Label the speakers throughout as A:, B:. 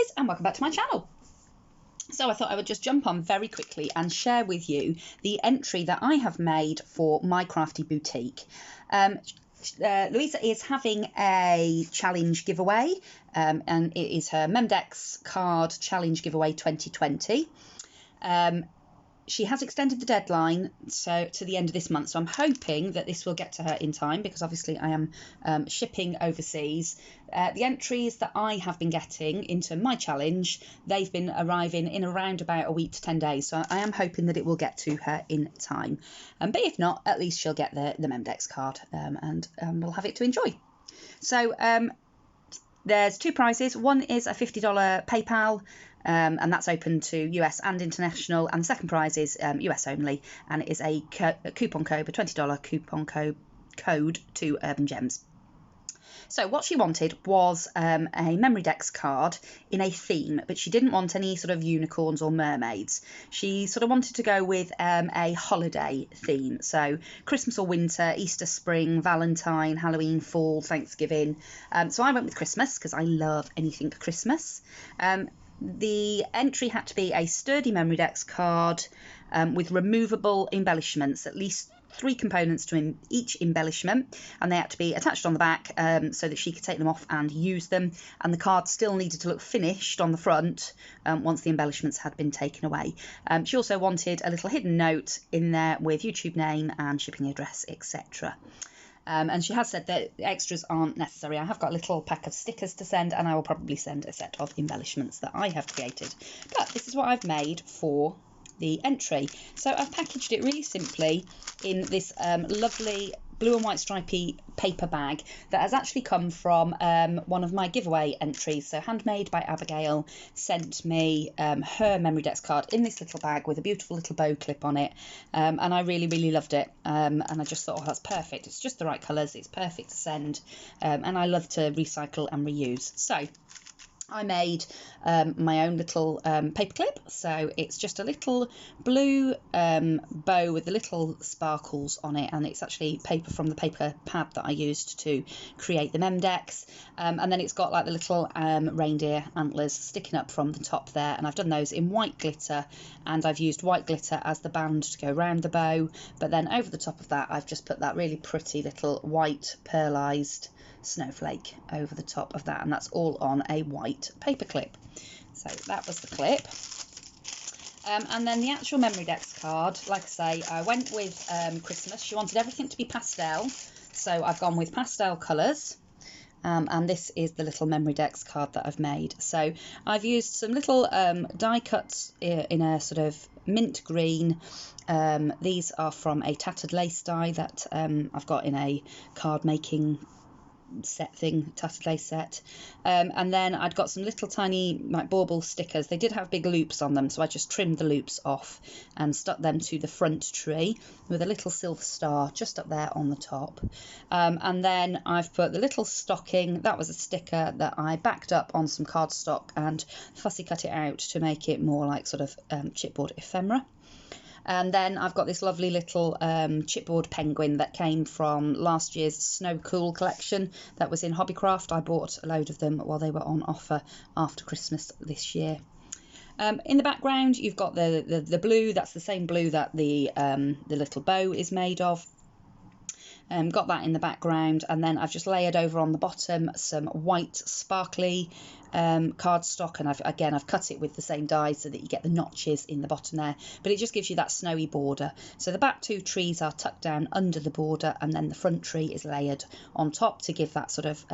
A: guys, and welcome back to my channel. So I thought I would just jump on very quickly and share with you the entry that I have made for My Crafty Boutique. Louisa is having a challenge giveaway, and it is her Memdex card challenge giveaway 2020. She has extended the deadline to the end of this month, so I'm hoping that this will get to her in time, because obviously I am shipping overseas. The entries that I have been getting into my challenge, they've been arriving in around about a week to 10 days, so I am hoping that it will get to her in time. But if not, at least she'll get the Memdex card, and we'll have it to enjoy. So there's two prizes. One is a $50 PayPal, and that's open to US and international, and the second prize is US only, and it is a coupon code, a $20 coupon code to Urban Gems. So what she wanted was a Memdex card in a theme, but she didn't want any sort of unicorns or mermaids. She sort of wanted to go with a holiday theme, so Christmas or winter, Easter, spring, Valentine, Halloween, fall, Thanksgiving. So I went with Christmas because I love anything Christmas. The entry had to be a sturdy Memdex card with removable embellishments, at least 3 components to each embellishment, and they had to be attached on the back so that she could take them off and use them, and the card still needed to look finished on the front once the embellishments had been taken away. She also wanted a little hidden note in there with YouTube name and shipping address, etc. And she has said that extras aren't necessary. I have got a little pack of stickers to send, and I will probably send a set of embellishments that I have created. But this is what I've made for the entry. So I've packaged it really simply in this lovely blue and white stripy paper bag that has actually come from one of my giveaway entries. So Handmade by Abigail sent me her Memdex card in this little bag with a beautiful little bow clip on it, and I really loved it, and I just thought, oh, that's perfect, it's just the right colours, it's perfect to send, and I love to recycle and reuse. So I made my own little paperclip, so it's just a little blue bow with the little sparkles on it, and it's actually paper from the paper pad that I used to create the Memdex, and then it's got like the little reindeer antlers sticking up from the top there, and I've done those in white glitter, and I've used white glitter as the band to go around the bow, but then over the top of that I've just put that really pretty little white pearlized snowflake over the top of that, and that's all on a white paper clip. So that was the clip, and then the actual Memdex card, like I say, I went with Christmas. She wanted everything to be pastel, so I've gone with pastel colours, and this is the little Memdex card that I've made. So I've used some little die cuts in a sort of mint green. These are from a tattered lace die that I've got in a card making set thing, tattered lace set, and then I'd got some little tiny like bauble stickers. They did have big loops on them, so I just trimmed the loops off and stuck them to the front tree with a little silver star just up there on the top, and then I've put the little stocking. That was a sticker that I backed up on some cardstock and fussy cut it out to make it more like sort of chipboard ephemera. And then I've got this lovely little chipboard penguin that came from last year's Snow Cool collection that was in Hobbycraft. I bought a load of them while they were on offer after Christmas this year. In the background you've got the blue. That's the same blue that the little bow is made of. Got that in the background, and then I've just layered over on the bottom some white sparkly cardstock, and I've cut it with the same die so that you get the notches in the bottom there, but it just gives you that snowy border. So the back 2 trees are tucked down under the border, and then the front tree is layered on top to give that sort of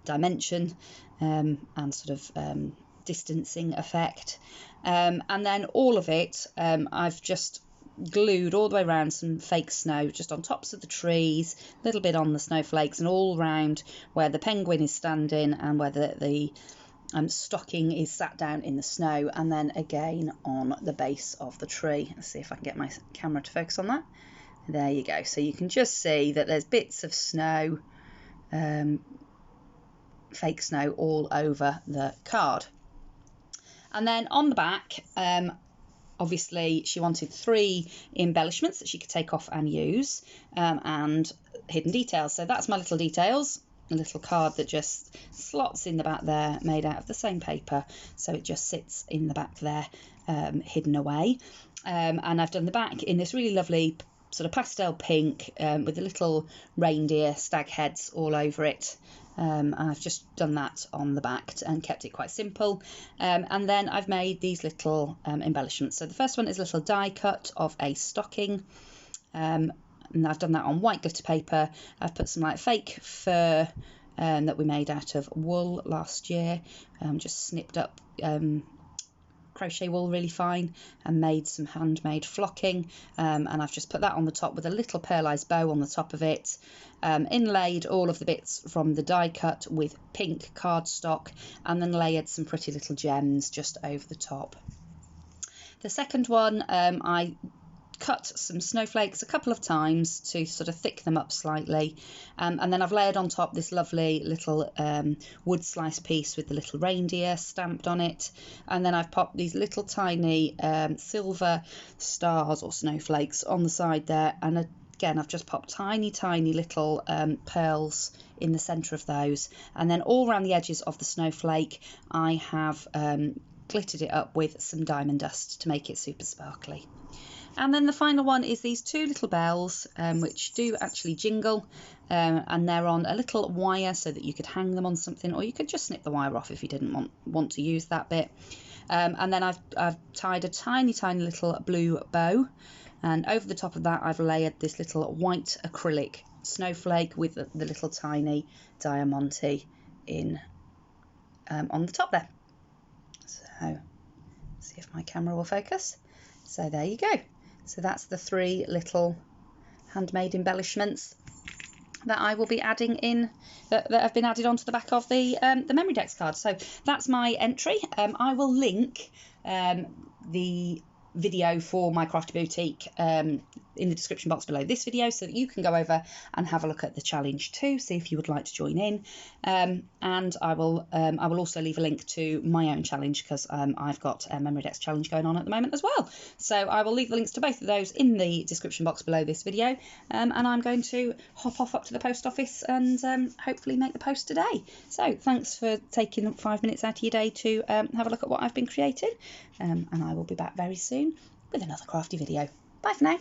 A: dimension and sort of distancing effect, and then all of it I've just glued all the way around some fake snow just on tops of the trees, a little bit on the snowflakes, and all around where the penguin is standing and where the stocking is sat down in the snow, and then again on the base of the tree. Let's see if I can get my camera to focus on that. There you go. So you can just see that there's bits of snow, fake snow all over the card. And then on the back, obviously she wanted 3 embellishments that she could take off and use, and hidden details. So that's my little details. a little card that just slots in the back there, made out of the same paper, so it just sits in the back there, hidden away. And I've done the back in this really lovely sort of pastel pink, with the little reindeer stag heads all over it. And I've just done that on the back and kept it quite simple. And then I've made these little embellishments. So the first one is a little die cut of a stocking. And I've done that on white glitter paper. I've put some like fake fur that we made out of wool last year. Just snipped up crochet wool really fine and made some handmade flocking, and I've just put that on the top with a little pearlized bow on the top of it. Inlaid all of the bits from the die cut with pink cardstock, and then layered some pretty little gems just over the top. The second one, I cut some snowflakes a couple of times to sort of thick them up slightly, and then I've layered on top this lovely little wood slice piece with the little reindeer stamped on it, and then I've popped these little tiny silver stars or snowflakes on the side there, and again I've just popped tiny little pearls in the centre of those, and then all around the edges of the snowflake I have glittered it up with some diamond dust to make it super sparkly. And then the final one is these two little bells, which do actually jingle, and they're on a little wire so that you could hang them on something, or you could just snip the wire off if you didn't want to use that bit. And then I've tied a tiny little blue bow, and over the top of that I've layered this little white acrylic snowflake with the little tiny diamante in on the top there. So see if my camera will focus. So there you go. So that's the three little handmade embellishments that I will be adding in, that have been added onto the back of the Memdex card. So that's my entry. I will link the video for My Crafty Boutique in the description box below this video, so that you can go over and have a look at the challenge too, see if you would like to join in. And I will also leave a link to my own challenge, because I've got a Memdex challenge going on at the moment as well. So I will leave the links to both of those in the description box below this video, and I'm going to hop off up to the post office and hopefully make the post today. So thanks for taking 5 minutes out of your day to have a look at what I've been creating, and I will be back very soon with another crafty video. Bye for now.